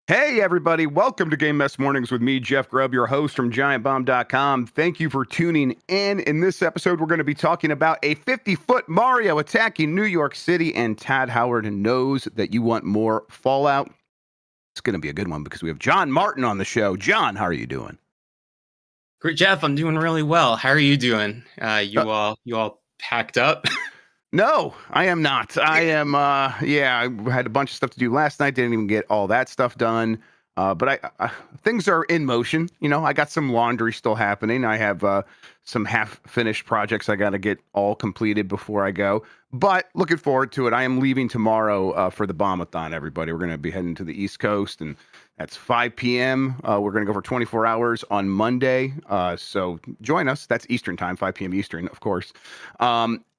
Hey, everybody. Welcome to Game Mess Mornings with me, Jeff Grubb, your host from GiantBomb.com. Thank you for tuning in. In this episode, we're going to be talking about a 50-foot Mario attacking New York City, and Tad Howard knows that you want more Fallout. It's going to be a good one because we have Jon Martin on the show. Jon, how are you doing? Great, Jeff. I'm doing really well. How are you doing? You all packed up? No, I am not. I am, I had a bunch of stuff to do last night. Didn't even get all that stuff done. But things are in motion. You know, I got some laundry still happening. I have some half-finished projects I got to get all completed before I go. But looking forward to it. I am leaving tomorrow for the Bombathon, everybody. We're going to be heading to the East Coast, and that's 5 p.m. We're going to go for 24 hours on Monday. So join us. That's Eastern time, 5 p.m. Eastern, of course.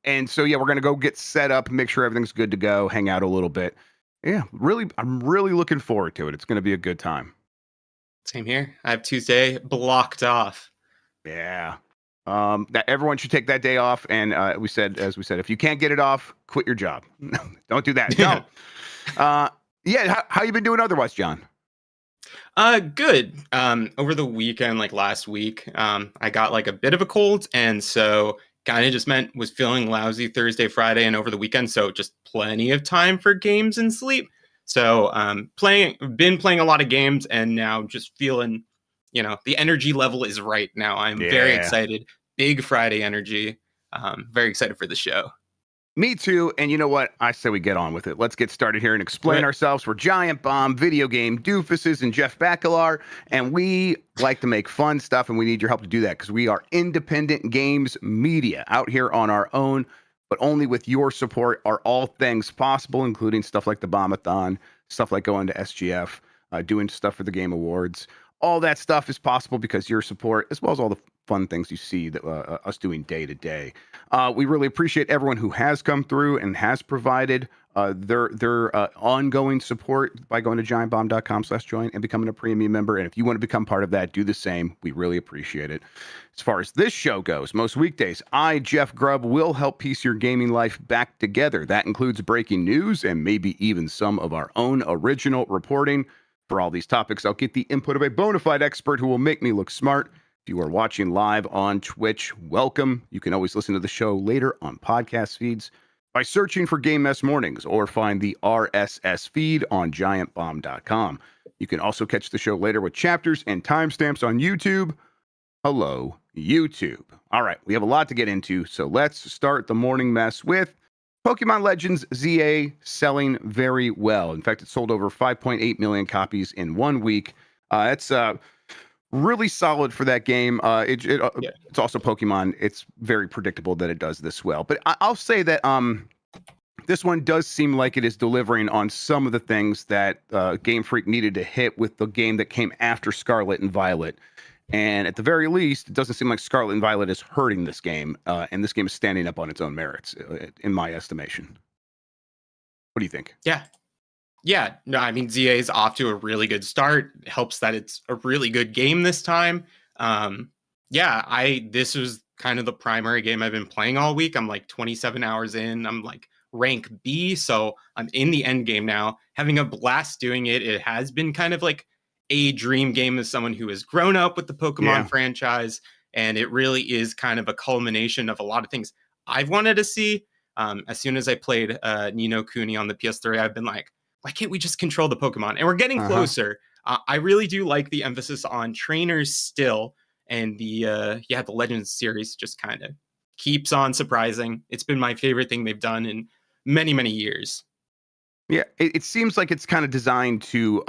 And so, yeah, we're going to go get set up, make sure everything's good to go, hang out a little bit. Yeah, I'm really looking forward to it. It's going to be a good time. Same here. I have Tuesday blocked off. Yeah. That everyone should take that day off. And as we said, if you can't get it off, quit your job. Don't do that. No. How you been doing otherwise, Jon? Good. Over the weekend, like last week, I got like a bit of a cold, and so kind of just was feeling lousy Thursday, Friday, and over the weekend. So just plenty of time for games and sleep. So been playing a lot of games, and now just feeling, the energy level is right now. I'm very excited. Big Friday energy. Very excited for the show. Me too. And you know what? I say we get on with it. Let's get started here and explain ourselves. We're Giant Bomb, video game doofuses, and Jeff Bakalar. And we like to make fun stuff, and we need your help to do that because we are independent games media out here on our own. But only with your support are all things possible, including stuff like the Bombathon, stuff like going to SGF, doing stuff for the Game Awards. All that stuff is possible because your support, as well as all the fun things you see that us doing day to day. We really appreciate everyone who has come through and has provided their ongoing support by going to giantbomb.com/join and becoming a premium member. And if you want to become part of that, do the same. We really appreciate it. As far as this show goes, most weekdays, I, Jeff Grubb, will help piece your gaming life back together. That includes breaking news and maybe even some of our own original reporting. For all these topics, I'll get the input of a bona fide expert who will make me look smart. If you are watching live on Twitch, welcome. You can always listen to the show later on podcast feeds by searching for Game Mess Mornings or find the RSS feed on giantbomb.com. You can also catch the show later with chapters and timestamps on YouTube. Hello, YouTube. All right, we have a lot to get into, so let's start the morning mess with Pokemon Legends ZA selling very well. In fact, it sold over 5.8 million copies in 1 week. It's really solid for that game. It's also Pokemon. It's very predictable that it does this well. But I'll say that this one does seem like it is delivering on some of the things that Game Freak needed to hit with the game that came after Scarlet and Violet. And at the very least, it doesn't seem like Scarlet and Violet is hurting this game. And this game is standing up on its own merits, in my estimation. What do you think? Yeah. No, I mean, ZA is off to a really good start. It helps that it's a really good game this time. This was kind of the primary game I've been playing all week. I'm like 27 hours in. I'm like rank B, so I'm in the end game now. Having a blast doing it. It has been kind of like a dream game as someone who has grown up with the Pokemon franchise, and it really is kind of a culmination of a lot of things I've wanted to see. As soon as I played Ni no Kuni on the PS3, I've been like, why can't we just control the Pokemon? And we're getting closer. I really do like the emphasis on trainers still, and the Legends series just kind of keeps on surprising. It's been my favorite thing they've done in many, many years. Yeah, it seems like it's kind of designed to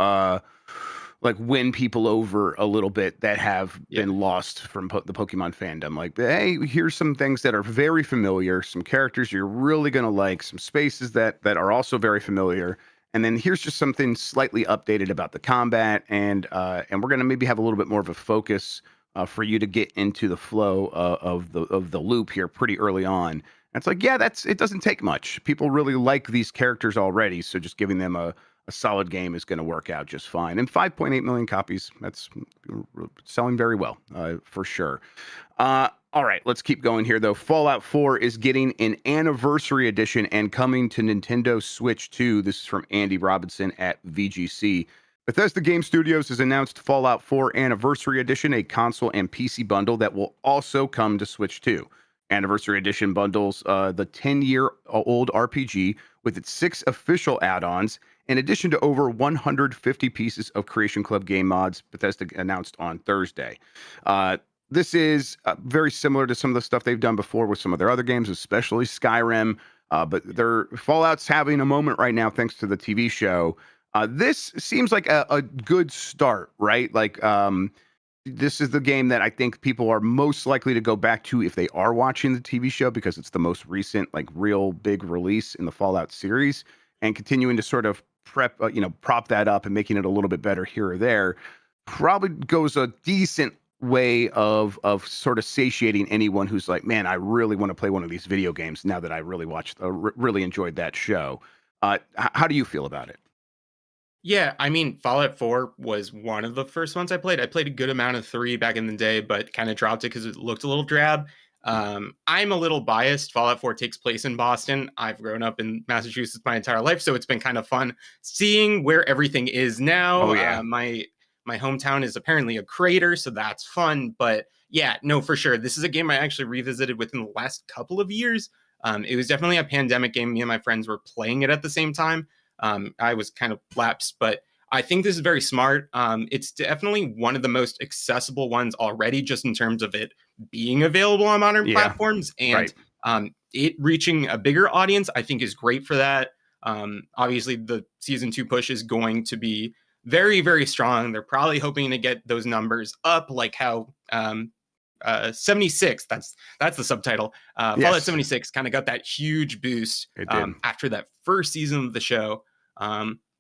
like win people over a little bit that have been lost from the Pokemon fandom. Like, hey, here's some things that are very familiar, some characters you're really going to like, some spaces that are also very familiar. And then here's just something slightly updated about the combat. And we're going to maybe have a little bit more of a focus for you to get into the flow of the loop here pretty early on. And it's like, it doesn't take much. People really like these characters already. So just giving them a solid game is going to work out just fine. And 5.8 million copies, that's selling very well, for sure. All right, let's keep going here, though. Fallout 4 is getting an anniversary edition and coming to Nintendo Switch 2. This is from Andy Robinson at VGC. Bethesda Game Studios has announced Fallout 4 Anniversary Edition, a console and PC bundle that will also come to Switch 2. Anniversary Edition bundles the 10-year-old RPG with its 6 official add-ons, in addition to over 150 pieces of Creation Club game mods, Bethesda announced on Thursday. This is very similar to some of the stuff they've done before with some of their other games, especially Skyrim. But their Fallout's having a moment right now thanks to the TV show. This seems like a good start, right? Like, this is the game that I think people are most likely to go back to if they are watching the TV show, because it's the most recent, like, real big release in the Fallout series, and continuing to sort of prop that up and making it a little bit better here or there probably goes a decent way of sort of satiating anyone who's like, man, I really want to play one of these video games now that I really really enjoyed that show. How do you feel about it? Yeah, I mean, Fallout 4 was one of the first ones I played. I played a good amount of 3 back in the day, but kind of dropped it because it looked a little drab. I'm a little biased. Fallout 4 takes place in Boston. I've grown up in Massachusetts my entire life, so it's been kind of fun seeing where everything is now. Oh yeah. My hometown is apparently a crater, so that's fun. But yeah, no, for sure. This is a game I actually revisited within the last couple of years. It was definitely a pandemic game. Me and my friends were playing it at the same time. I was kind of lapsed, but I think this is very smart. It's definitely one of the most accessible ones already, just in terms of it being available on modern platforms, and right. it reaching a bigger audience, I think, is great for that. Obviously, the season 2 push is going to be very, very strong. They're probably hoping to get those numbers up, like how 76, that's the subtitle. Fallout 76 kind of got that huge boost after that first season of the show.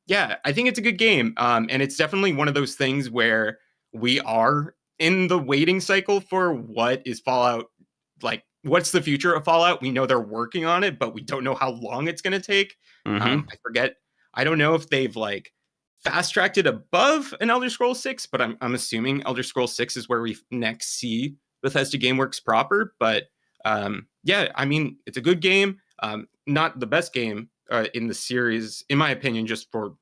Yeah, I think it's a good game. And it's definitely one of those things where we are in the waiting cycle for what is Fallout, like, what's the future of Fallout? We know they're working on it, but we don't know how long it's going to take. I forget. I don't know if they've like fast tracked it above an Elder Scrolls 6, but I'm assuming Elder Scrolls 6 is where we next see Bethesda GameWorks proper. But yeah, I mean, it's a good game. Not the best game in the series, in my opinion, just for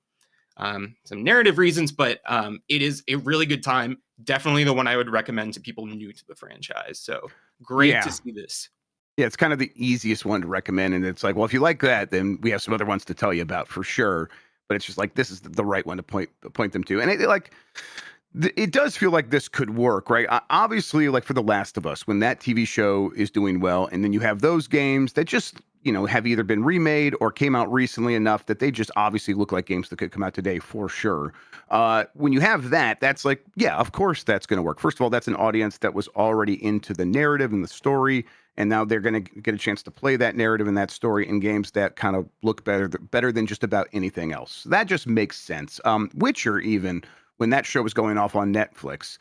some narrative reasons, but it is a really good time. Definitely the one I would recommend to people new to the franchise. So great to see this. Yeah, it's kind of the easiest one to recommend, and it's like, well, if you like that, then we have some other ones to tell you about for sure. But it's just like, this is the right one to point them to, and it does feel like this could work, right? Obviously, like for The Last of Us, when that TV show is doing well, and then you have those games that just have either been remade or came out recently enough that they just obviously look like games that could come out today for sure. When you have that, that's like, yeah, of course that's going to work. First of all, that's an audience that was already into the narrative and the story, and now they're going to get a chance to play that narrative and that story in games that kind of look better than just about anything else. That just makes sense. Witcher, even when that show was going off on Netflix,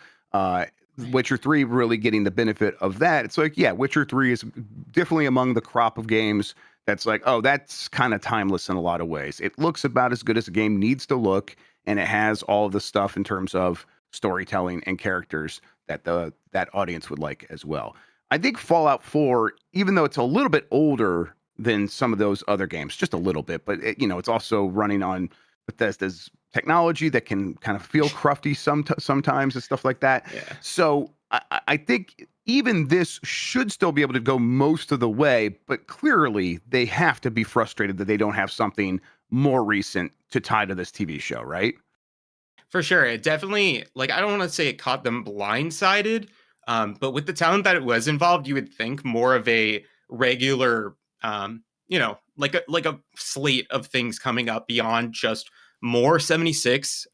Witcher 3 really getting the benefit of that. It's like, yeah, Witcher 3 is definitely among the crop of games that's like, oh, that's kind of timeless in a lot of ways. It looks about as good as a game needs to look, and it has all of the stuff in terms of storytelling and characters that that audience would like as well. I think Fallout 4, even though it's a little bit older than some of those other games, just a little bit, but it's also running on Bethesda's technology that can kind of feel crufty sometimes and stuff like that. Yeah. So I think even this should still be able to go most of the way, but clearly they have to be frustrated that they don't have something more recent to tie to this TV show, right? For sure. It definitely, like, I don't want to say it caught them blindsided, but with the talent that it was involved, you would think more of a regular, like a slate of things coming up beyond just more 76,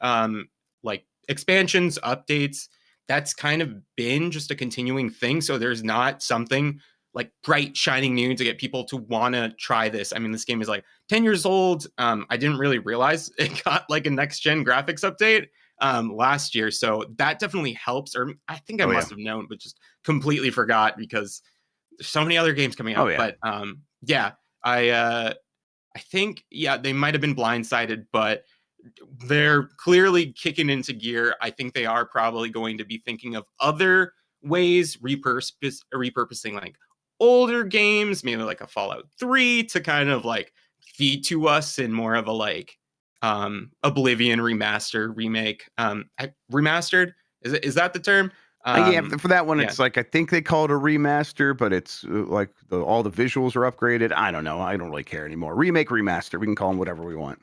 like expansions, updates. That's kind of been just a continuing thing. So there's not something like bright, shining new to get people to want to try this. I mean, this game is like 10 years old. I didn't really realize it got like a next gen graphics update last year. So that definitely helps. Or I think I must have known, but just completely forgot because there's so many other games coming out. But yeah, I think, yeah, they might have been blindsided, but they're clearly kicking into gear. I think they are probably going to be thinking of other ways, repurposing like older games, maybe like a Fallout 3 to kind of like feed to us in more of a like Oblivion remaster, remake, remastered. Is that the term? Yeah, for that one, Yeah. it's like I think they call it a remaster, but it's like all the visuals are upgraded. I don't know. I don't really care anymore. Remake, remaster. We can call them whatever we want.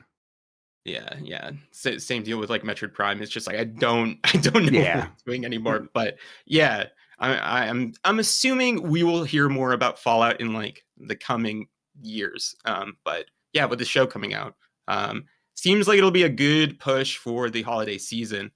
Yeah. Same deal with like Metroid Prime. It's just like I don't I don't know what Yeah. it's doing anymore. But yeah, I'm assuming we will hear more about Fallout in like the coming years. But yeah, with the show coming out, seems like it'll be a good push for the holiday season.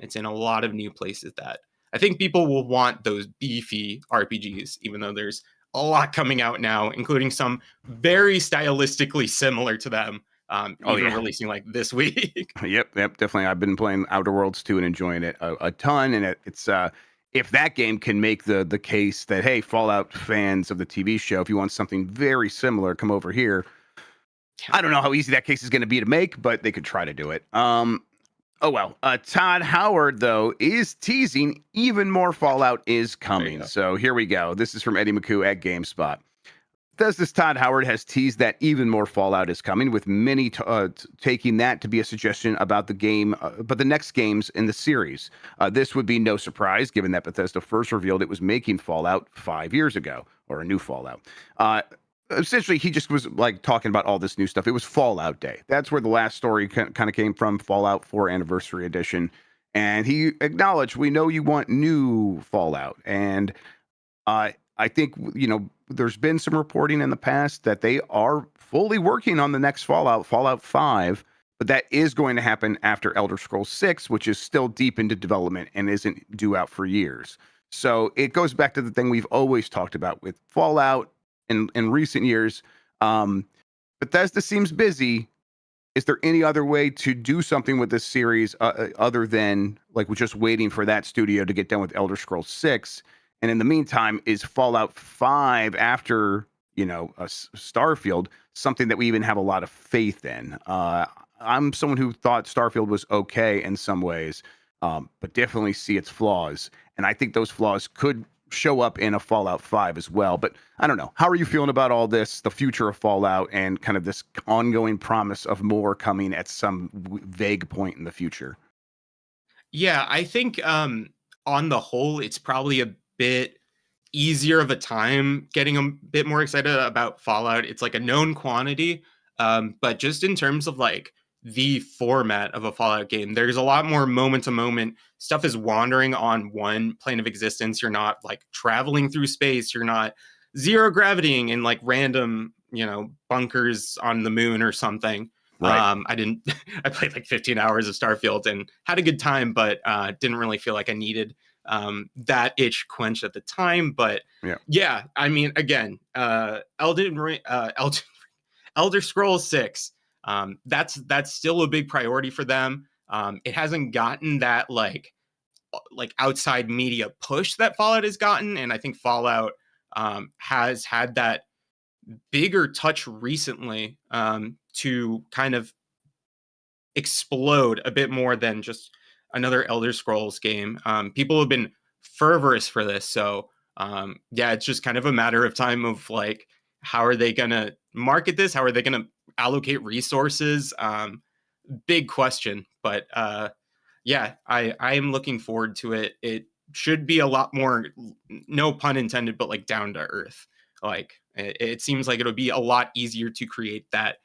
It's in a lot of new places that I think people will want those beefy RPGs, even though there's a lot coming out now, including some very stylistically similar to them, Oh even yeah. releasing like this week. Yep, definitely. I've been playing Outer Worlds 2 and enjoying it a ton. And it's if that game can make the case that hey, Fallout fans of the TV show, if you want something very similar, come over here. I don't know how easy that case is going to be to make, but they could try to do it. Oh well. Todd Howard though is teasing even more Fallout is coming. So here we go. This is from Eddie McCoo at GameSpot. This Todd Howard has teased that even more Fallout is coming, with many taking that to be a suggestion about the game, but the next games in the series. This would be no surprise, given that Bethesda first revealed it was making Fallout 5 years ago, or a new Fallout. Essentially, he just was like talking about all this new stuff. It was Fallout Day. That's where the last story kind of came from, Fallout 4 Anniversary Edition. And he acknowledged, we know you want new Fallout. And I think, there's been some reporting in the past that they are fully working on the next Fallout, Fallout 5, but that is going to happen after Elder Scrolls 6, which is still deep into development and isn't due out for years. So it goes back to the thing we've always talked about with Fallout in recent years. Bethesda seems busy. Is there any other way to do something with this series other than like we're just waiting for that studio to get done with Elder Scrolls 6? And in the meantime, is Fallout 5 after, Starfield something that we even have a lot of faith in? I'm someone who thought Starfield was okay in some ways, but definitely see its flaws. And I think those flaws could show up in a Fallout 5 as well. But I don't know. How are you feeling about all this, the future of Fallout, and kind of this ongoing promise of more coming at some vague point in the future? Yeah, I think on the whole, it's probably a bit easier of a time getting a bit more excited about Fallout. It's like a known quantity, but just in terms of like the format of a Fallout game, there's a lot more moment to moment. Stuff is wandering on one plane of existence. You're not like traveling through space. You're not zero gravitying in like random, bunkers on the moon or something. Right. I didn't. I played like 15 hours of Starfield and had a good time, but didn't really feel like I needed that itch quenched at the time. But yeah, I mean, again, Elder Scrolls 6. That's still a big priority for them. It hasn't gotten that like outside media push that Fallout has gotten, and I think Fallout has had that bigger touch recently to kind of explode a bit more than just another Elder Scrolls game. People have been fervorous for this, so yeah, it's just kind of a matter of time of like how are they gonna market this? How are they gonna allocate resources? Big question, but yeah, I am looking forward to it. It should be a lot more, no pun intended, but like down to earth. Like it seems like it'll be a lot easier to create that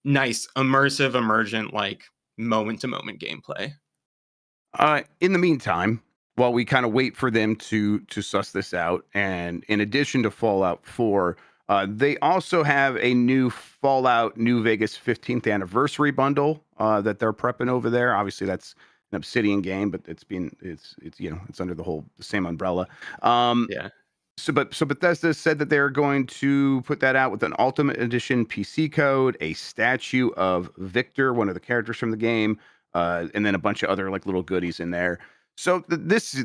nice immersive emergent like moment to moment gameplay. In the meantime, while we kind of wait for them to suss this out, and in addition to Fallout 4, they also have a new Fallout New Vegas 15th anniversary bundle that they're prepping over there. Obviously, that's an Obsidian game, but it's it's under the same umbrella. Yeah. So Bethesda said that they're going to put that out with an Ultimate Edition PC code, a statue of Victor, one of the characters from the game, and then a bunch of other like little goodies in there. So this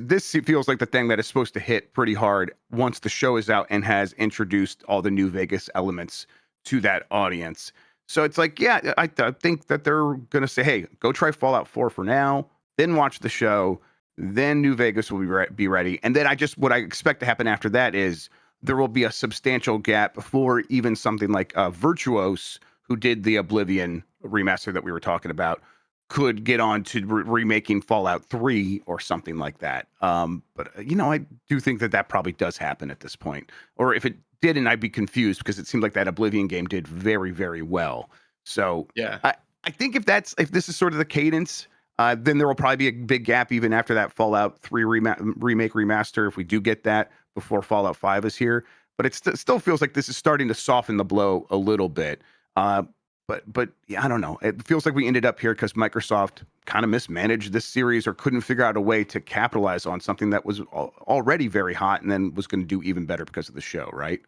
feels like the thing that is supposed to hit pretty hard once the show is out and has introduced all the New Vegas elements to that audience. So it's like, yeah, I think that they're gonna say, hey, go try Fallout 4 for now, then watch the show. Then New Vegas will be ready. And then what I expect to happen after that is there will be a substantial gap before even something like Virtuos, who did the Oblivion remaster that we were talking about could get on to remaking Fallout 3 or something like that. But I do think that probably does happen at this point. Or if it didn't, I'd be confused because it seemed like that Oblivion game did very, very well. So Yeah. I think if this is sort of the cadence, then there will probably be a big gap even after that Fallout 3 remake remaster if we do get that before Fallout 5 is here. But it still feels like this is starting to soften the blow a little bit. But yeah, I don't know. It feels like we ended up here because Microsoft kind of mismanaged this series or couldn't figure out a way to capitalize on something that was already very hot and then was going to do even better because of the show, right?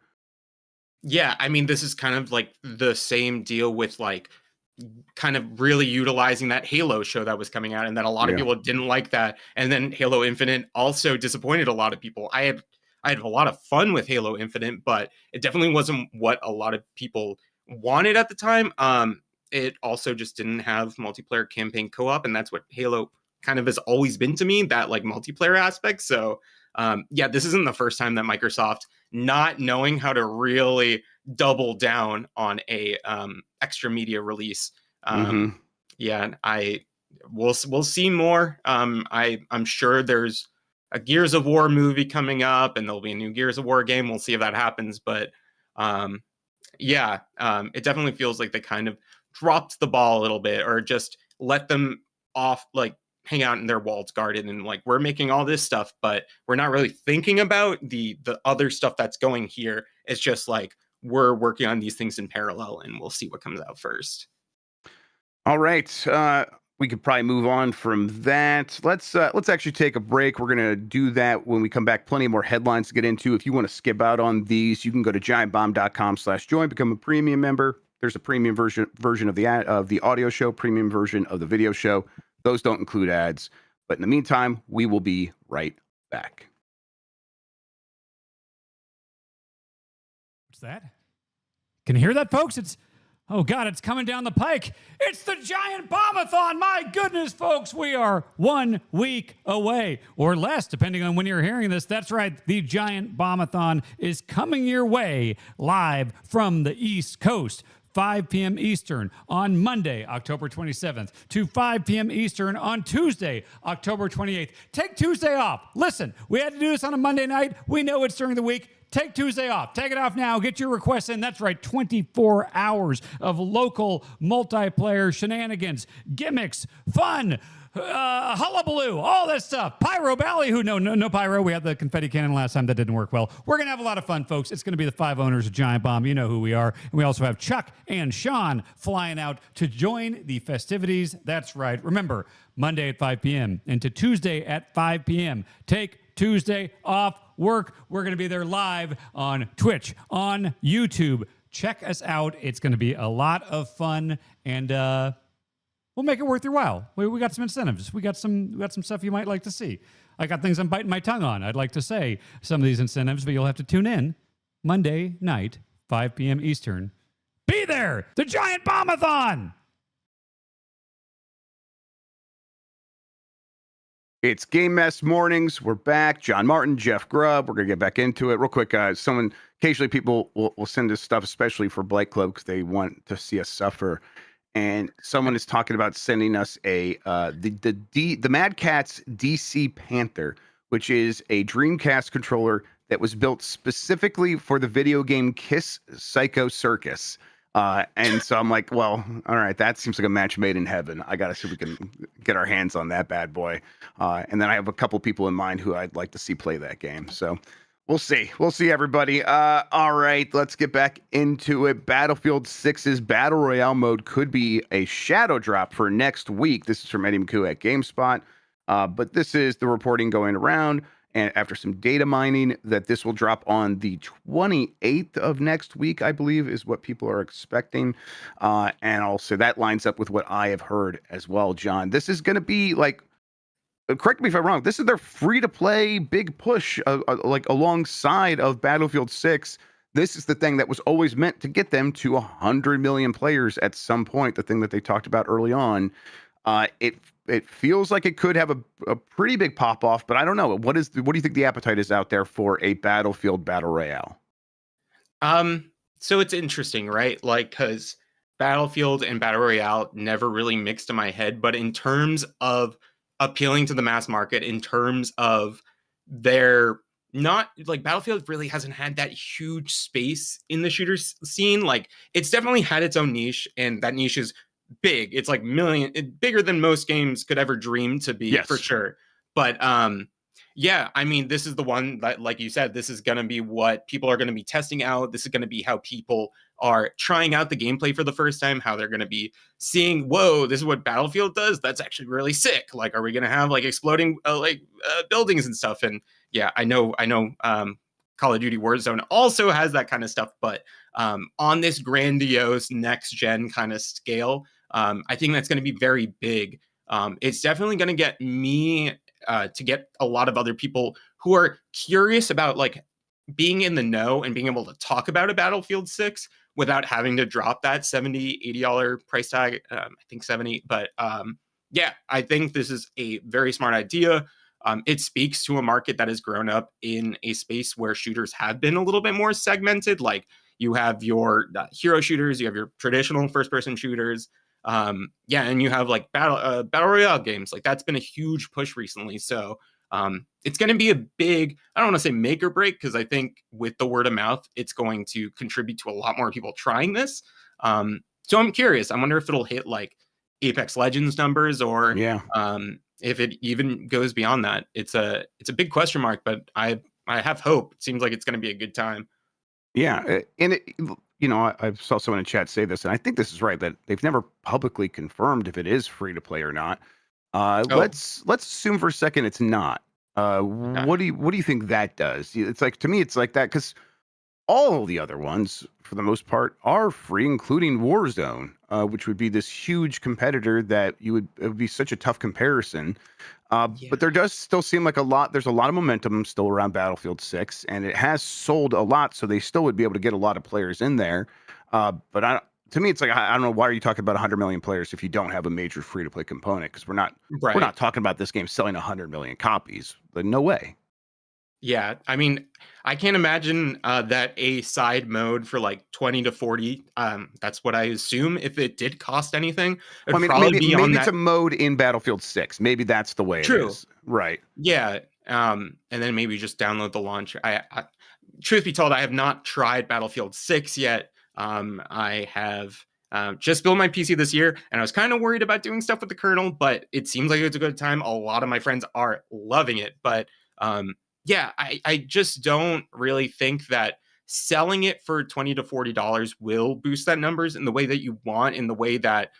Yeah, I mean, this is kind of like the same deal with like kind of really utilizing that Halo show that was coming out, and that a lot of Yeah. people didn't like that. And then Halo Infinite also disappointed a lot of people. I had a lot of fun with Halo Infinite, but it definitely wasn't what a lot of people wanted at the time. It also just didn't have multiplayer campaign co-op, and that's what Halo kind of has always been to me, that like multiplayer aspect. So yeah, this isn't the first time that Microsoft not knowing how to really double down on a extra media release. Mm-hmm. Yeah, we'll see more. I'm sure there's a Gears of War movie coming up, and there'll be a new Gears of War game. We'll see if that happens, but yeah, it definitely feels like they kind of dropped the ball a little bit, or just let them off, like hang out in their walled garden, and like, we're making all this stuff, but we're not really thinking about the other stuff that's going here. It's just like, we're working on these things in parallel, and we'll see what comes out first. All right. We could probably move on from that. Let's actually take a break. We're gonna do that when we come back. Plenty more headlines to get into. If you want to skip out on these, you can go to giantbomb.com/join, become a premium member. There's a premium version of the audio show, premium version of the video show. Those don't include ads. But in the meantime, we will be right back. What's that? Can you hear that, folks? Oh, God, it's coming down the pike. It's the Giant Bombathon. My goodness, folks, we are 1 week away, or less, depending on when you're hearing this. That's right, the Giant Bombathon is coming your way live from the East Coast. 5 p.m. Eastern on Monday, October 27th, to 5 p.m. Eastern on Tuesday, October 28th. Take Tuesday off. Listen, we had to do this on a Monday night. We know it's during the week. Take Tuesday off. Take it off now. Get your requests in. That's right, 24 hours of local multiplayer shenanigans, gimmicks, fun, hullabaloo, all this stuff. Pyro, ballyhoo. No pyro. We had the confetti cannon last time. That didn't work well. We're going to have a lot of fun, folks. It's going to be the 5 owners of Giant Bomb. You know who we are. And we also have Chuck and Sean flying out to join the festivities. That's right. Remember, Monday at 5 p.m. into Tuesday at 5 p.m. Take Tuesday off work. We're going to be there live on Twitch, on YouTube. Check us out. It's going to be a lot of fun, and we'll make it worth your while. We got some incentives. We got some stuff you might like to see. I got things I'm biting my tongue on. I'd like to say some of these incentives, but you'll have to tune in Monday night, 5 p.m. Eastern. Be there! The Giant Bombathon! It's Game Mess Mornings. We're back. Jon Martin, Jeff Grubb. We're going to get back into it real quick. Occasionally people will send us stuff, especially for Blight Club, because they want to see us suffer. And someone is talking about sending us the Mad Catz DC Panther, which is a Dreamcast controller that was built specifically for the video game Kiss Psycho Circus. And so I'm like, well, all right, that seems like a match made in heaven. I got to see if we can get our hands on that bad boy. And then I have a couple people in mind who I'd like to see play that game. So we'll see. We'll see, everybody. All right, let's get back into it. Battlefield 6's Battle Royale mode could be a shadow drop for next week. This is from Eddie McCoo at GameSpot. But this is the reporting going around. And after some data mining, that this will drop on the 28th of next week, I believe, is what people are expecting. And also that lines up with what I have heard as well, John. This is going to be like, correct me if I'm wrong, this is their free-to-play big push, like alongside of Battlefield 6. This is the thing that was always meant to get them to 100 million players at some point, the thing that they talked about early on. It feels like it could have a pretty big pop off, but I don't know. What do you think the appetite is out there for a Battlefield Battle Royale? So it's interesting, right? Like, because Battlefield and Battle Royale never really mixed in my head, but in terms of appealing to the mass market, in terms of their not like Battlefield really hasn't had that huge space in the shooter scene. Like it's definitely had its own niche, and that niche is big. It's like bigger than most games could ever dream to be, for Yes. sure. But yeah, I mean, this is the one that, like you said, this is going to be what people are going to be testing out. This is going to be how people are trying out the gameplay for the first time, how they're going to be seeing, whoa, this is what Battlefield does. That's actually really sick. Like, are we going to have like exploding buildings and stuff? And yeah, I know. Call of Duty Warzone also has that kind of stuff, but on this grandiose next gen kind of scale, I think that's going to be very big. It's definitely going to get me to get a lot of other people who are curious about like being in the know and being able to talk about a Battlefield 6 without having to drop that $70, $80 price tag. I think 70, but yeah, I think this is a very smart idea. It speaks to a market that has grown up in a space where shooters have been a little bit more segmented. Like you have your hero shooters, you have your traditional first-person shooters, yeah, and you have like battle royale games. Like that's been a huge push recently. So it's going to be a big, I don't want to say make or break, because I think with the word of mouth, it's going to contribute to a lot more people trying this. So I'm curious. I wonder if it'll hit like Apex Legends numbers, or Yeah. if it even goes beyond that. It's a big question mark, but I have hope. It seems like it's going to be a good time. Yeah, and I saw someone in chat say this, and I think this is right, that they've never publicly confirmed if it is free to play or not. Oh, Let's assume for a second it's not. okay. What do you think that does? It's like, to me, it's like that because all the other ones, for the most part, are free, including Warzone, which would be this huge competitor that it would be such a tough comparison. Yeah. But there does still seem like there's a lot of momentum still around Battlefield 6, and it has sold a lot, so they still would be able to get a lot of players in there. But to me, it's like, I don't know, why are you talking about 100 million players if you don't have a major free-to-play component? Because we're Right. not talking about this game selling 100 million copies. But no way. Yeah, I mean, I can't imagine that a side mode for like 20 to 40. That's what I assume. If it did cost anything, Well, it'd I mean, probably be on maybe it's that. a mode in Battlefield 6. Maybe that's the way it True. is. Right. Yeah. And then maybe just download the launcher. Truth be told, I have not tried Battlefield 6 yet. I have just built my PC this year, and I was kind of worried about doing stuff with the kernel, but it seems like it's a good time. A lot of my friends are loving it, but yeah, I just don't really think that selling it for $20 to $40 will boost that numbers in the way that you want, in the way that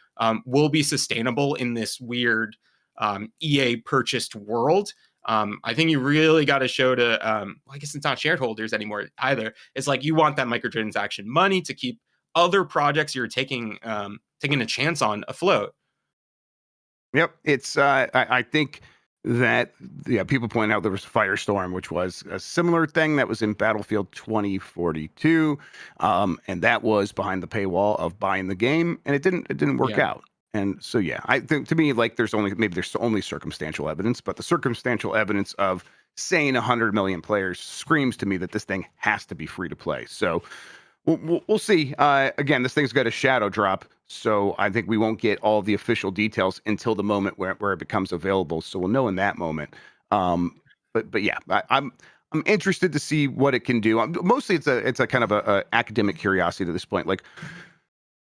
will be sustainable in this weird EA purchased world. I think you really got to show to, well, I guess it's not shareholders anymore either. It's like you want that microtransaction money to keep other projects you're taking a chance on afloat. Yep. It's I think that, yeah, people point out there was Firestorm, which was a similar thing that was in Battlefield 2042, and that was behind the paywall of buying the game, and it didn't work Yeah. out. And so, yeah, I think, to me, like, there's only circumstantial evidence, but the circumstantial evidence of saying 100 million players screams to me that this thing has to be free to play. So we'll see. Again, this thing's got a shadow drop, so I think we won't get all the official details until the moment where it becomes available. So we'll know in that moment. But yeah, I'm interested to see what it can do. Mostly, it's a kind of a academic curiosity to this point. Like,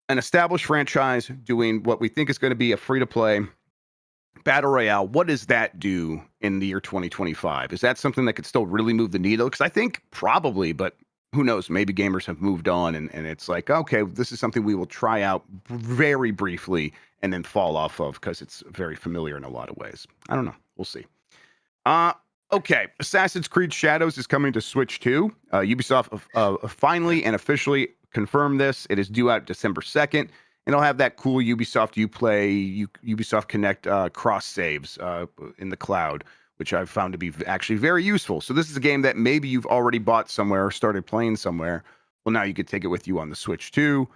an established franchise doing what we think is going to be a free to play battle royale. What does that do in the year 2025? Is that something that could still really move the needle? Because I think probably, but who knows? Maybe gamers have moved on, and it's like, okay, this is something we will try out very briefly and then fall off of because it's very familiar in a lot of ways. I don't know. We'll see. Okay, Assassin's Creed Shadows is coming to Switch 2. Ubisoft finally and officially confirmed this. It is due out December 2nd, and it'll have that cool Ubisoft Ubisoft Connect cross saves in the cloud, which I've found to be actually very useful. So this is a game that maybe you've already bought somewhere or started playing somewhere. Well, now you could take it with you on the Switch too.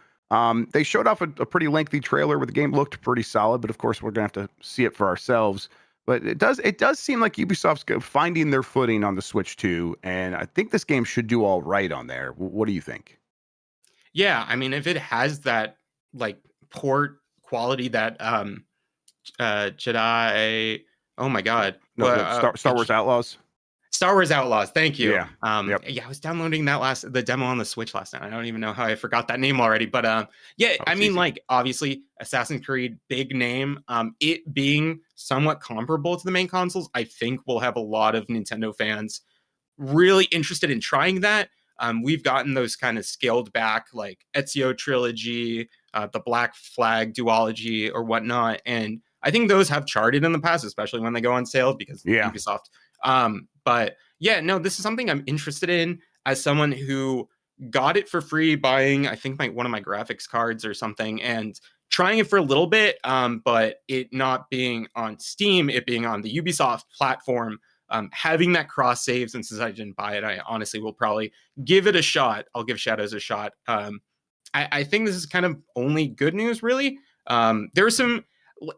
They showed off a pretty lengthy trailer where the game looked pretty solid, but of course we're going to have to see it for ourselves. But it does seem like Ubisoft's finding their footing on the Switch too, and I think this game should do all right on there. What do you think? Yeah, I mean, if it has that like port quality that Jedi. Oh my God. No, Star Wars Outlaws. Star Wars Outlaws. Thank you. Yeah. Yep. Yeah, I was downloading the demo on the Switch last night. I don't even know how I forgot that name already, but yeah, I mean, easy. like obviously Assassin's Creed, big name. It being somewhat comparable to the main consoles, I think we'll have a lot of Nintendo fans really interested in trying that. We've gotten those kind of scaled back, like Ezio trilogy, the Black Flag duology, or whatnot, and I think those have charted in the past, especially when they go on sale because Ubisoft. But yeah, no, this is something I'm interested in as someone who got it for free buying, I think, one of my graphics cards or something, and trying it for a little bit, but it not being on Steam, it being on the Ubisoft platform, having that cross save, and since I didn't buy it, I honestly will probably give it a shot. I'll give Shadows a shot. I think this is kind of only good news, really. There's some.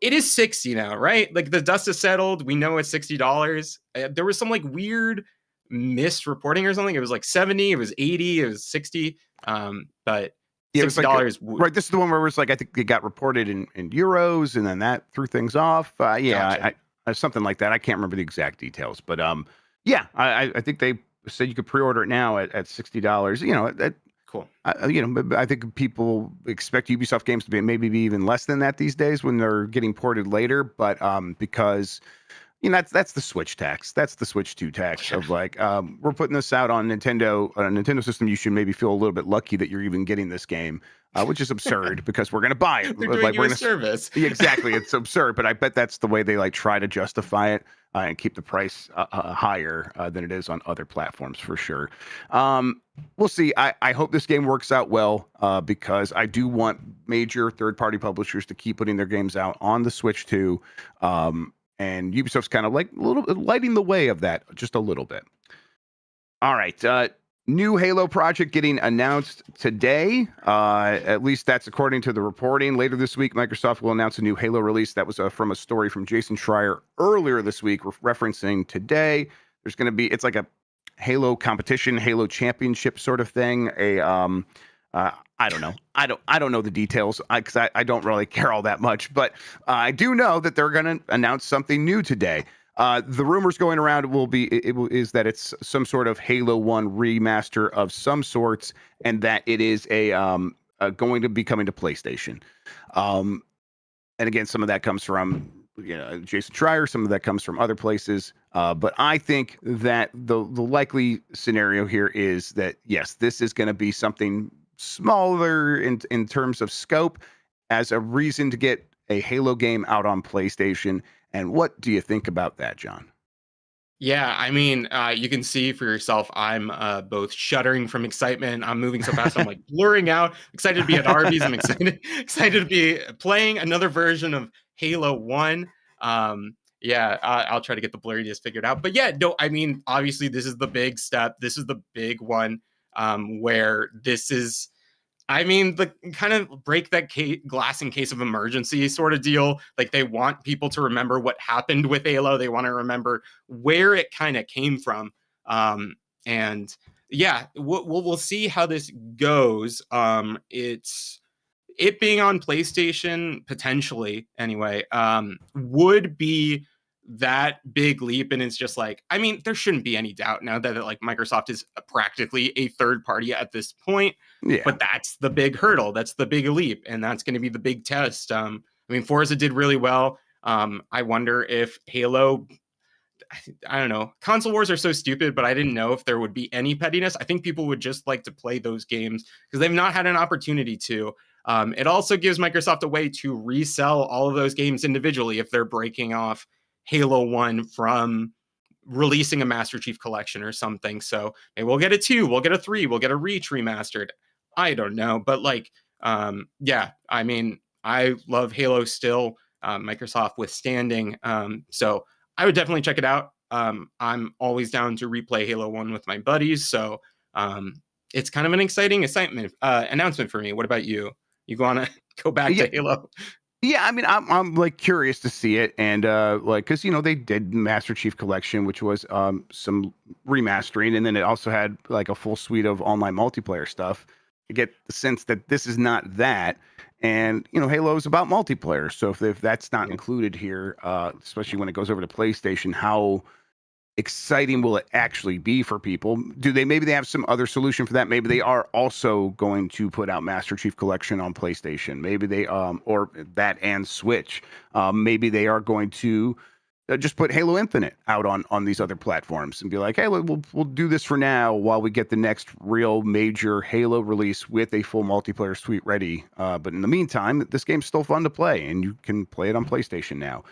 It is 60 now, right? Like the dust has settled. We know it's $60. There was some like weird misreporting or something. It was like 70, it was 80, it was 60. But $60. Right. This is the one where it was like, I think it got reported in euros and then that threw things off. Gotcha. Something like that. I can't remember the exact details, but yeah, I think they said you could pre-order it now at $60. You know, cool. But I think people expect Ubisoft games to be maybe even less than that these days when they're getting ported later. But because that's the Switch tax. That's the Switch 2 tax of like we're putting this out on a Nintendo system. You should maybe feel a little bit lucky that you're even getting this game, which is absurd because we're going to buy it. They're doing like you we're a gonna, service. Exactly, it's absurd. But I bet that's the way they like try to justify it and keep the price higher than it is on other platforms for sure. We'll see. I hope this game works out well because I do want major third-party publishers to keep putting their games out on the Switch too. And Ubisoft's kind of like a little bit lighting the way of that just a little bit. All right. New Halo project getting announced today. At least that's according to the reporting. Later this week, Microsoft will announce a new Halo release. That was from a story from Jason Schreier earlier this week, referencing today. There's going to be, it's like a Halo competition, Halo championship sort of thing. I don't know. I don't know the details because I don't really care all that much. But I do know that they're going to announce something new today. The rumors going around is that it's some sort of Halo 1 remaster of some sorts, and that it is going to be coming to PlayStation. And again, some of that comes from Jason Schreier, some of that comes from other places. But I think that the likely scenario here is that yes, this is going to be something smaller in terms of scope as a reason to get a Halo game out on PlayStation. And what do you think about that, John? Yeah, I mean, you can see for yourself, I'm both shuddering from excitement. I'm moving so fast, I'm like blurring out. Excited to be at Arby's. I'm excited to be playing another version of Halo 1. Yeah, I'll try to get the blurriness figured out. But yeah, no, I mean, obviously, this is the big step. This is the big one where this is, I mean, the kind of break that glass in case of emergency sort of deal. Like they want people to remember what happened with Halo. They want to remember where it kind of came from. And yeah, we'll see how this goes. It being on PlayStation potentially anyway, would be that big leap. And it's just like, I mean, there shouldn't be any doubt now that like Microsoft is practically a third party at this point. Yeah. But that's the big hurdle. That's the big leap. And that's going to be the big test. I mean, Forza did really well. I wonder if Halo, I don't know. Console wars are so stupid, but I didn't know if there would be any pettiness. I think people would just like to play those games because they've not had an opportunity to. It also gives Microsoft a way to resell all of those games individually if they're breaking off Halo 1 from releasing a Master Chief Collection or something. So maybe we'll get a 2, we'll get a 3, we'll get a Reach remastered. I don't know. But like, yeah, I mean, I love Halo still, Microsoft withstanding. So I would definitely check it out. I'm always down to replay Halo 1 with my buddies. So it's kind of an exciting announcement for me. What about you? You want to go back to Halo? Yeah, I mean, I'm like curious to see it, and like, because they did Master Chief Collection, which was some remastering, and then it also had like a full suite of online multiplayer stuff. I get the sense that this is not that. And, Halo is about multiplayer. So if that's not included here, especially when it goes over to PlayStation, how exciting will it actually be for people? Maybe they have some other solution for that? Maybe they are also going to put out Master Chief Collection on PlayStation. Maybe they, or that and Switch. Maybe they are going to just put Halo Infinite out on these other platforms and be like, hey, we'll do this for now while we get the next real major Halo release with a full multiplayer suite ready. But in the meantime, this game's still fun to play, and you can play it on PlayStation now.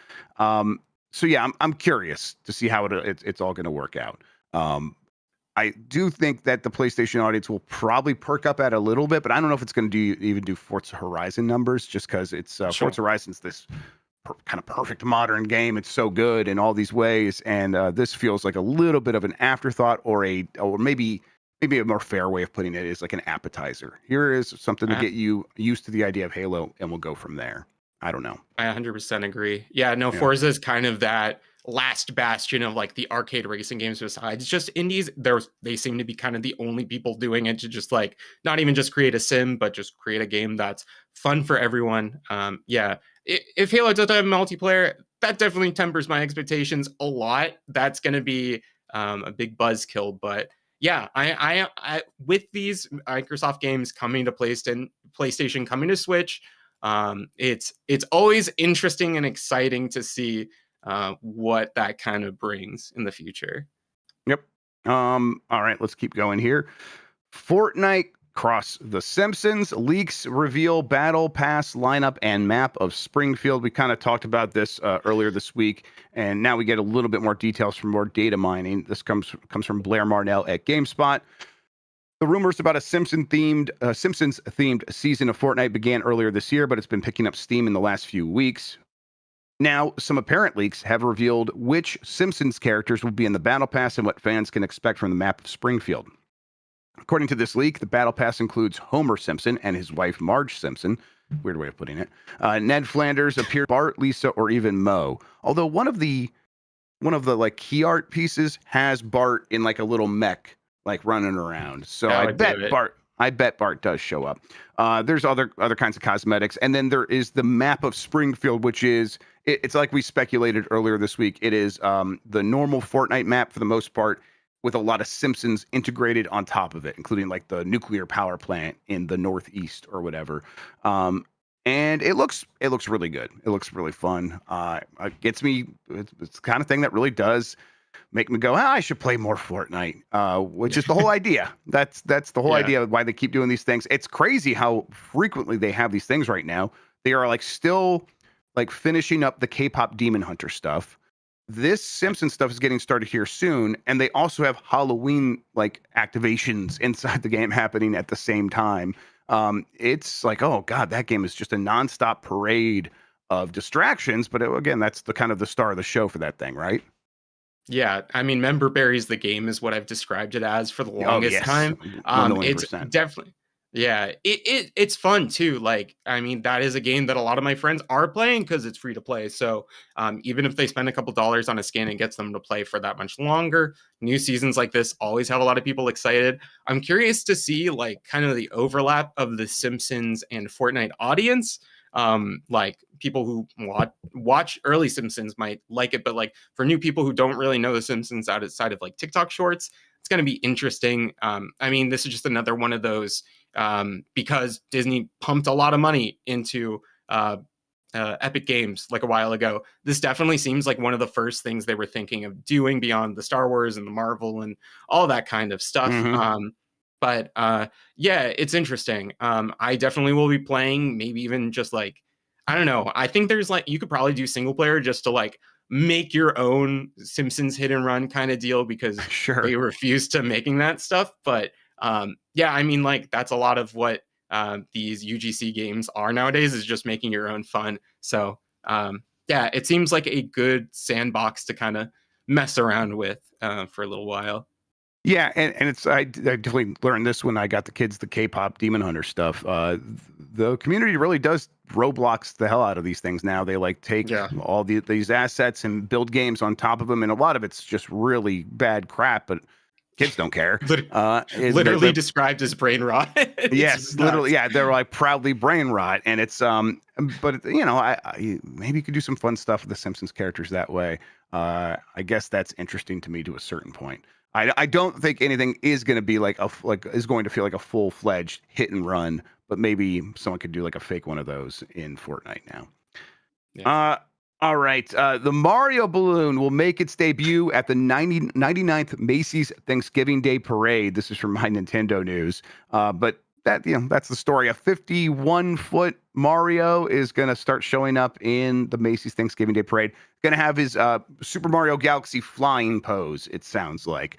So yeah, I'm curious to see how it's all going to work out. I do think that the PlayStation audience will probably perk up at a little bit, but I don't know if it's going to even do Forza Horizon numbers, just because it's Sure. Forza Horizon's this kind of perfect modern game. It's so good in all these ways, and this feels like a little bit of an afterthought, or maybe a more fair way of putting it is like an appetizer. Here is something to get you used to the idea of Halo, and we'll go from there. I don't know. I 100% agree. Yeah, no, Forza is kind of that last bastion of like the arcade racing games besides just indies. They seem to be kind of the only people doing it to just like not even just create a sim, but just create a game that's fun for everyone. Yeah, if Halo does have multiplayer, that definitely tempers my expectations a lot. That's going to be a big buzzkill. But yeah, I with these Microsoft games coming to PlayStation, coming to Switch, it's always interesting and exciting to see what that kind of brings in the future. Yep. All right, let's keep going here. Fortnite cross The Simpsons leaks reveal battle pass lineup and map of Springfield. We kind of talked about this earlier this week, and now we get a little bit more details from more data mining. This comes from Blair Marnell at GameSpot. The rumors about a Simpsons-themed season of Fortnite began earlier this year, but it's been picking up steam in the last few weeks. Now, some apparent leaks have revealed which Simpsons characters will be in the Battle Pass and what fans can expect from the map of Springfield. According to this leak, the Battle Pass includes Homer Simpson and his wife Marge Simpson. Weird way of putting it. Ned Flanders appears, Bart, Lisa, or even Moe. Although one of the like key art pieces has Bart in like a little mech, like running around. So I bet Bart does show up. There's other kinds of cosmetics, and then there is the map of Springfield, which is it's like we speculated earlier this week. It is the normal Fortnite map for the most part, with a lot of Simpsons integrated on top of it, including like the nuclear power plant in the Northeast or whatever. And it looks really good. It looks really fun. It gets me. It's the kind of thing that really does make me go, I should play more Fortnite, which is the whole idea. That's the whole idea of why they keep doing these things. It's crazy how frequently they have these things right now. They are like still like finishing up the K-pop Demon Hunter stuff. This Simpsons stuff is getting started here soon, and they also have Halloween like activations inside the game happening at the same time. It's like, oh god, that game is just a nonstop parade of distractions. But again, that's the kind of the star of the show for that thing, right? Yeah, I mean, Member Berries the game is what I've described it as for the longest time. It's definitely, yeah, it's fun too. Like, I mean, that is a game that a lot of my friends are playing because it's free to play. So even if they spend a couple dollars on a skin, it gets them to play for that much longer. New seasons like this always have a lot of people excited. I'm curious to see like kind of the overlap of the Simpsons and Fortnite audience. Like people who watch early Simpsons might like it, but like for new people who don't really know the Simpsons outside of like TikTok shorts, it's going to be interesting. I mean, this is just another one of those because Disney pumped a lot of money into Epic Games like a while ago. This definitely seems like one of the first things they were thinking of doing beyond the Star Wars and the Marvel and all that kind of stuff. But yeah, it's interesting. I definitely will be playing, maybe even just like, I don't know. I think there's like, you could probably do single player just to like make your own Simpsons hit and run kind of deal because they refuse to making that stuff. But yeah, I mean, like that's a lot of what these UGC games are nowadays, is just making your own fun. So yeah, it seems like a good sandbox to kind of mess around with for a little while. Yeah, and it's I definitely learned this when I got the kids the K-pop Demon Hunter stuff. The community really does Roblox the hell out of these things now. They like take all these assets and build games on top of them, and a lot of it's just really bad crap. But kids don't care. Literally described as brain rot. Yes, literally. Yeah, they're like proudly brain rot, and it's but you know, maybe you could do some fun stuff with the Simpsons characters that way. I guess that's interesting to me to a certain point. I don't think anything is going to be is going to feel like a full-fledged hit and run, but maybe someone could do like a fake one of those in Fortnite now. Yeah. All right. The Mario balloon will make its debut at the 99th Macy's Thanksgiving Day Parade. This is from My Nintendo News. But that's the story. A 51-foot Mario is going to start showing up in the Macy's Thanksgiving Day Parade. Going to have his Super Mario Galaxy flying pose, it sounds like.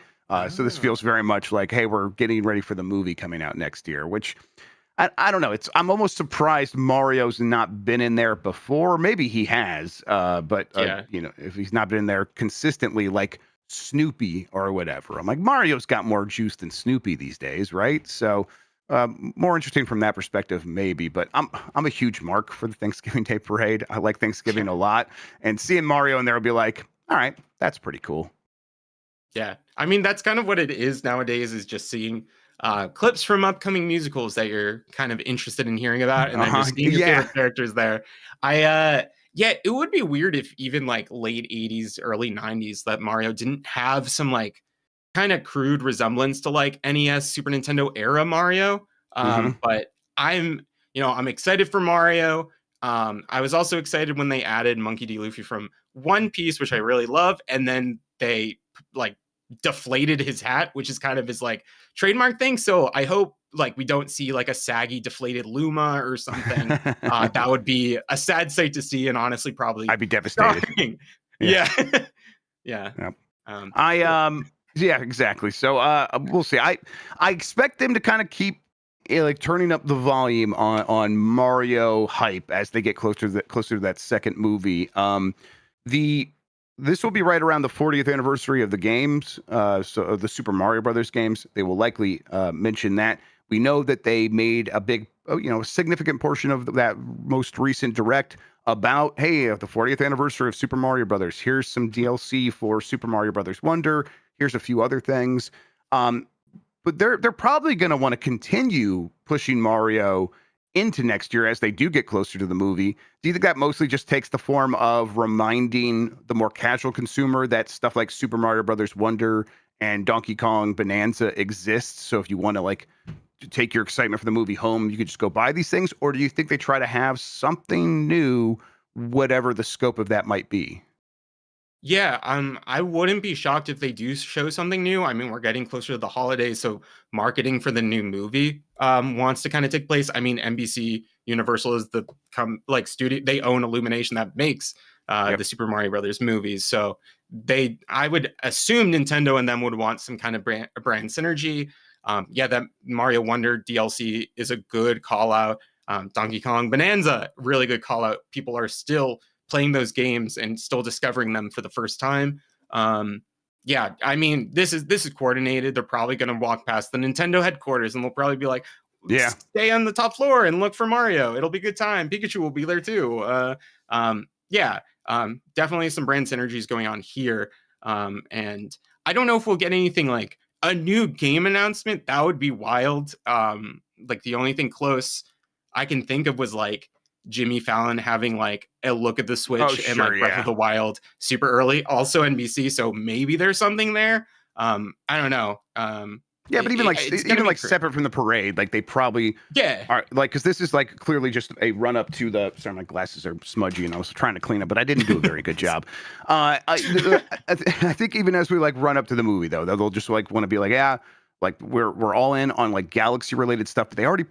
So this feels very much like, hey, we're getting ready for the movie coming out next year, which I don't know. I'm almost surprised Mario's not been in there before. Maybe he has, but you know, if he's not been in there consistently, like Snoopy or whatever, I'm like, Mario's got more juice than Snoopy these days, right? So more interesting from that perspective, maybe. But I'm a huge mark for the Thanksgiving Day Parade. I like Thanksgiving a lot, and seeing Mario in there will be like, all right, that's pretty cool. Yeah, I mean, that's kind of what it is nowadays, is just seeing clips from upcoming musicals that you're kind of interested in hearing about, and then just seeing your favorite characters there. Yeah, it would be weird if even like late 80s, early 90s, that Mario didn't have some like kind of crude resemblance to like NES, Super Nintendo era Mario. But I'm excited for Mario. I was also excited when they added Monkey D. Luffy from One Piece, which I really love, and then they like deflated his hat, which is kind of his like trademark thing. So I hope like we don't see like a saggy deflated Luma or something. That would be a sad sight to see, and honestly probably I'd be devastated. Yeah. Yeah. Yep. Yeah, exactly. So we'll see. I expect them to kind of keep like turning up the volume on Mario hype as they get closer to that second movie. This will be right around the 40th anniversary of the games, so of the Super Mario Brothers games. They will likely mention that. We know that they made a big, a significant portion of that most recent direct about, hey, the 40th anniversary of Super Mario Brothers. Here's some DLC for Super Mario Brothers Wonder. Here's a few other things. But they're probably going to want to continue pushing Mario into next year as they do get closer to the movie. Do you think that mostly just takes the form of reminding the more casual consumer that stuff like Super Mario Brothers Wonder and Donkey Kong Bonanza exists? So if you want to like take your excitement for the movie home, you could just go buy these things? Or do you think they try to have something new, whatever the scope of that might be? Yeah, I wouldn't be shocked if they do show something new. I mean, we're getting closer to the holidays, so marketing for the new movie wants to kind of take place. I mean, NBC Universal is the studio. They own Illumination that makes the Super Mario Brothers movies. So I would assume Nintendo and them would want some kind of brand synergy. That Mario Wonder DLC is a good call out. Donkey Kong Bonanza, really good call out. People are still playing those games and still discovering them for the first time. I mean, this is coordinated. They're probably going to walk past the Nintendo headquarters and they'll probably be like, stay on the top floor and look for Mario. It'll be a good time. Pikachu will be there too. Definitely some brand synergies going on here. And I don't know if we'll get anything like a new game announcement. That would be wild. Like the only thing close I can think of was like Jimmy Fallon having like a look at the Switch and like Breath of the Wild super early, also NBC. So maybe there's something there. I don't know. But even separate from the parade, like they probably are like, because this is like clearly just a run up to the. Sorry, my glasses are smudgy and I was trying to clean up, but I didn't do a very good job. I think even as we like run up to the movie though, they'll just like want to be like, like we're all in on like Galaxy related stuff, but they already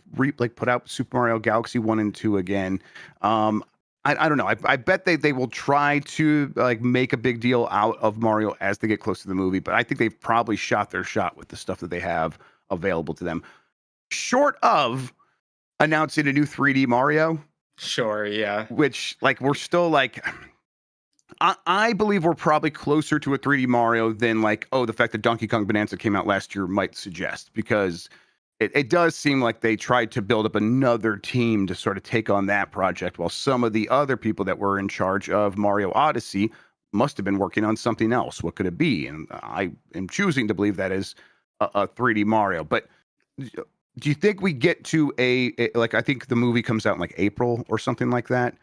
put out Super Mario Galaxy 1 and 2 again. I don't know. I bet they will try to like make a big deal out of Mario as they get close to the movie, but I think they've probably shot their shot with the stuff that they have available to them. Short of announcing a new 3D Mario. Sure, yeah. Which like we're still like I believe we're probably closer to a 3D Mario than like, the fact that Donkey Kong Bonanza came out last year might suggest, because it does seem like they tried to build up another team to sort of take on that project, while some of the other people that were in charge of Mario Odyssey must have been working on something else. What could it be? And I am choosing to believe that is a 3D Mario. But do you think we get to like, I think the movie comes out in like April or something like that.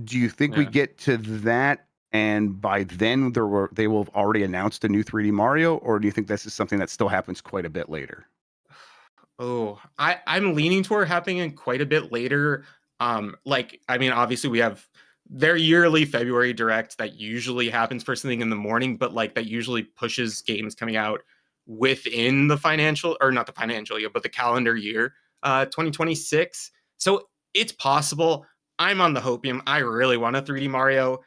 Do you think we Yeah. get to that and by then they will have already announced a new 3D Mario, or do you think this is something that still happens quite a bit later? Oh, I'm leaning toward happening quite a bit later. Like, I mean, obviously we have their yearly February direct that usually happens first thing in the morning, but like that usually pushes games coming out within the financial, or not the financial year, but the calendar year, 2026. So it's possible. I'm on the hopium. I really want a 3D Mario.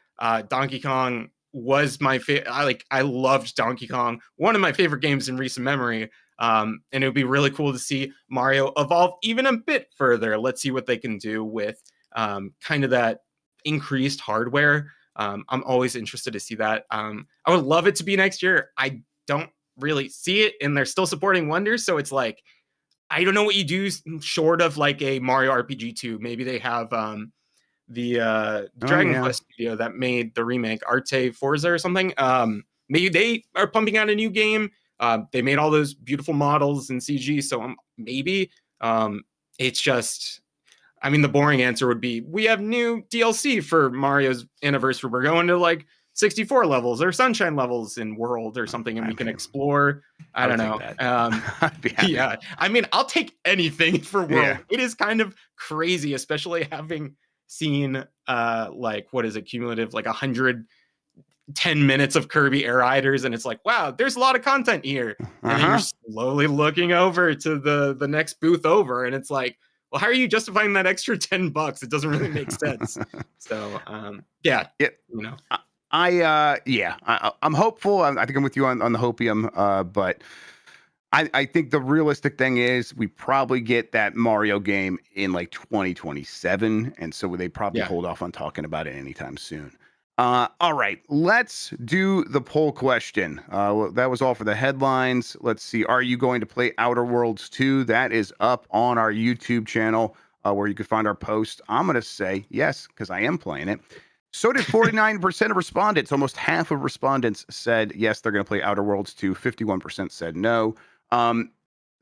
Donkey Kong was my favorite. I loved Donkey Kong, one of my favorite games in recent memory. And it would be really cool to see Mario evolve even a bit further. Let's see what they can do with kind of that increased hardware. I'm always interested to see that. I would love it to be next year. I don't really see it, and they're still supporting Wonders. So it's like, I don't know what you do short of like a Mario RPG 2. Maybe they have the Dragon Quest studio that made the remake, Arte Forza or something. Maybe they are pumping out a new game. They made all those beautiful models in CG, so maybe it's just. I mean, the boring answer would be we have new DLC for Mario's anniversary. We're going to like 64 levels or Sunshine levels in World or something, and we can explore. I don't know. I'd be happy. Yeah, I mean, I'll take anything for World. Yeah. It is kind of crazy, especially having seen like, what is it, cumulative like 110 minutes of Kirby Air Riders, and it's like, wow, there's a lot of content here. And then you're slowly looking over to the next booth over, and it's like, well, how are you justifying that extra $10? It doesn't really make sense. So yeah, you know. I'm hopeful. I think I'm with you on the hopium, but I think the realistic thing is we probably get that Mario game in like 2027, and so they probably hold off on talking about it anytime soon. All right, let's do the poll question. That was all for the headlines. Let's see. Are you going to play Outer Worlds 2? That is up on our YouTube channel where you can find our post. I'm going to say yes, because I am playing it. So did 49% of respondents. Almost half of respondents said yes, they're going to play Outer Worlds 2. 51% said no. The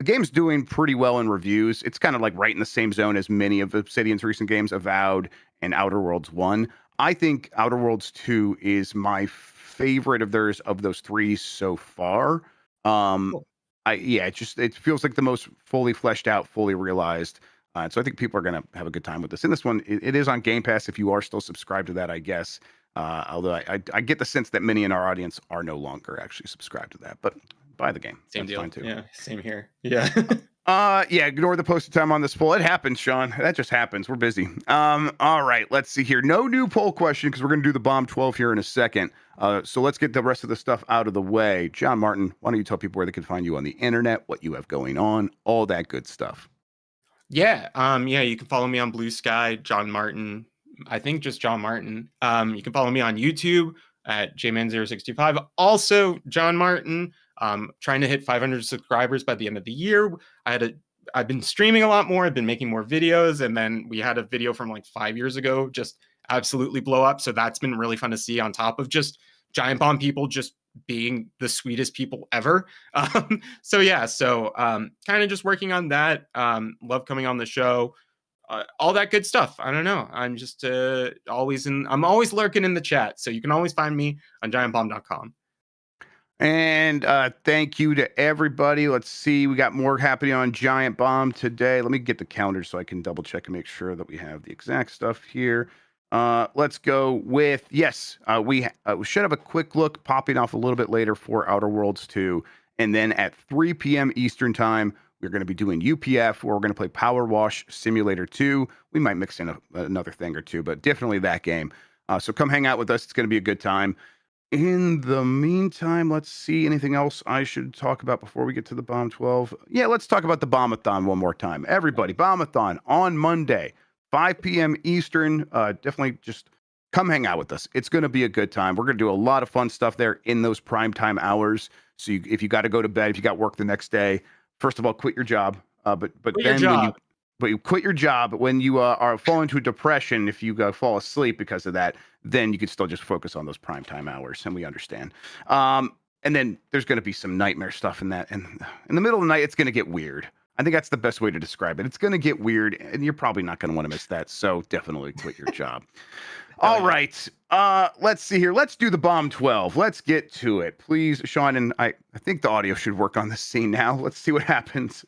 game's doing pretty well in reviews. It's kind of like right in the same zone as many of Obsidian's recent games, Avowed and Outer Worlds 1. I think Outer Worlds 2 is my favorite of those three so far. Cool. It feels like the most fully fleshed out, fully realized. So I think people are going to have a good time with this. And this one, it is on Game Pass if you are still subscribed to that, I guess. Although I get the sense that many in our audience are no longer actually subscribed to that. But buy the game. Same That's deal. fine too. Yeah, same here. Yeah. Ignore the posted time on this poll. It happens, Sean. That just happens. We're busy. All right, let's see here. No new poll question because we're going to do the Bomb 12 here in a second. So let's get the rest of the stuff out of the way. Jon Martin, why don't you tell people where they can find you on the internet, what you have going on, all that good stuff. Yeah. You can follow me on Blue Sky, Jon Martin. I think just Jon Martin. You can follow me on YouTube at jman065. Also, Jon Martin. Trying to hit 500 subscribers by the end of the year. I've been streaming a lot more. I've been making more videos, and then we had a video from like 5 years ago just absolutely blow up. So that's been really fun to see. On top of just Giant Bomb people just being the sweetest people ever. Kind of just working on that. Love coming on the show. All that good stuff. I don't know. I'm just I'm always lurking in the chat. So you can always find me on giantbomb.com. And thank you to everybody. Let's see. We got more happening on Giant Bomb today. Let me get the calendar so I can double check and make sure that we have the exact stuff here. Let's go with, we should have a quick look popping off a little bit later for Outer Worlds 2. And then at 3 p.m. Eastern time, we're going to be doing UPF, where we're going to play Power Wash Simulator 2. We might mix in another thing or two, but definitely that game. So come hang out with us. It's going to be a good time. In the meantime, let's see. Anything else I should talk about before we get to the Bomb 12? Yeah, let's talk about the Bombathon one more time. Everybody, Bombathon on Monday, 5 p.m. Eastern. Definitely just come hang out with us. It's going to be a good time. We're going to do a lot of fun stuff there in those primetime hours. So if you got to go to bed, if you got work the next day, first of all, quit your job. But then when you quit your job, when you are fall into a depression, if you fall asleep because of that, then you can still just focus on those primetime hours, and we understand. And then there's going to be some nightmare stuff in that. And in the middle of the night, it's going to get weird. I think that's the best way to describe it. It's going to get weird, and you're probably not going to want to miss that. So definitely quit your job. All right. Let's see here. Let's do the Bomb 12. Let's get to it. Please, Sean, and I think the audio should work on this scene now. Let's see what happens.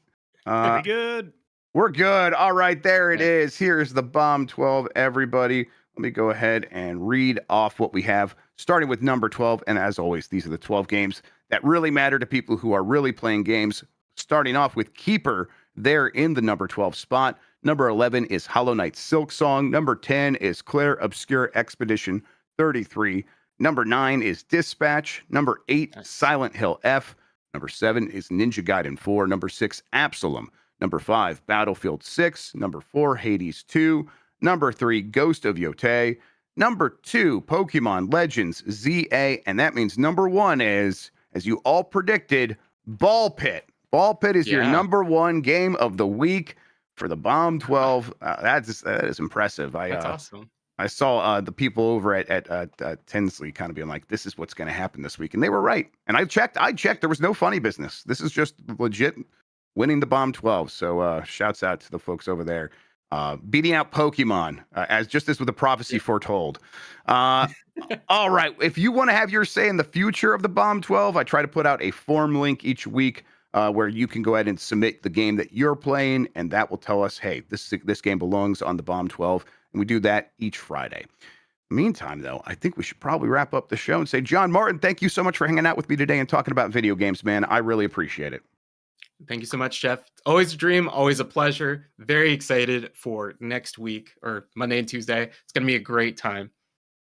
Pretty good. We're good. All right, there it is. Here's the Bomb 12, everybody. Let me go ahead and read off what we have, starting with number 12. And as always, these are the 12 games that really matter to people who are really playing games. Starting off with Keeper, there in the number 12 spot. Number 11 is Hollow Knight Silk Song. Number 10 is Claire Obscure Expedition 33. Number 9 is Dispatch. Number 8, Silent Hill F. Number 7 is Ninja Gaiden 4. Number 6, Absalom. Number 5, Battlefield 6. Number 4, Hades 2. Number 3, Ghost of Yotei. Number 2, Pokemon Legends ZA. And that means number 1 is, as you all predicted, Ball Pit. Ball Pit is your number 1 game of the week for the Bomb 12. That is impressive. That's awesome. I saw the people over at Tinsley kind of being like, this is what's going to happen this week. And they were right. And I checked. There was no funny business. This is just legit winning the Bomb 12. So shouts out to the folks over there. Beating out Pokemon, as with the prophecy foretold. All right. If you want to have your say in the future of the Bomb 12, I try to put out a form link each week where you can go ahead and submit the game that you're playing, and that will tell us, hey, this game belongs on the Bomb 12, and we do that each Friday. Meantime, though, I think we should probably wrap up the show and say, Jon Martin, thank you so much for hanging out with me today and talking about video games, man. I really appreciate it. Thank you so much, Jeff. Always a dream, always a pleasure. Very excited for next week or Monday and Tuesday. It's going to be a great time.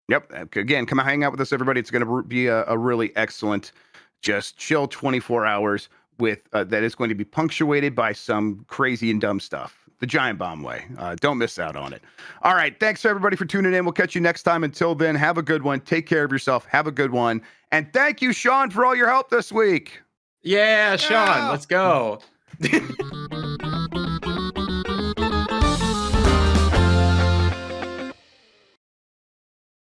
Yep. Again, come hang out with us, everybody. It's going to be a really excellent, just chill 24 hours with that is going to be punctuated by some crazy and dumb stuff. The Giant Bomb way. Don't miss out on it. All right. Thanks, everybody, for tuning in. We'll catch you next time. Until then, have a good one. Take care of yourself. Have a good one. And thank you, Sean, for all your help this week. Yeah, Sean, let's go.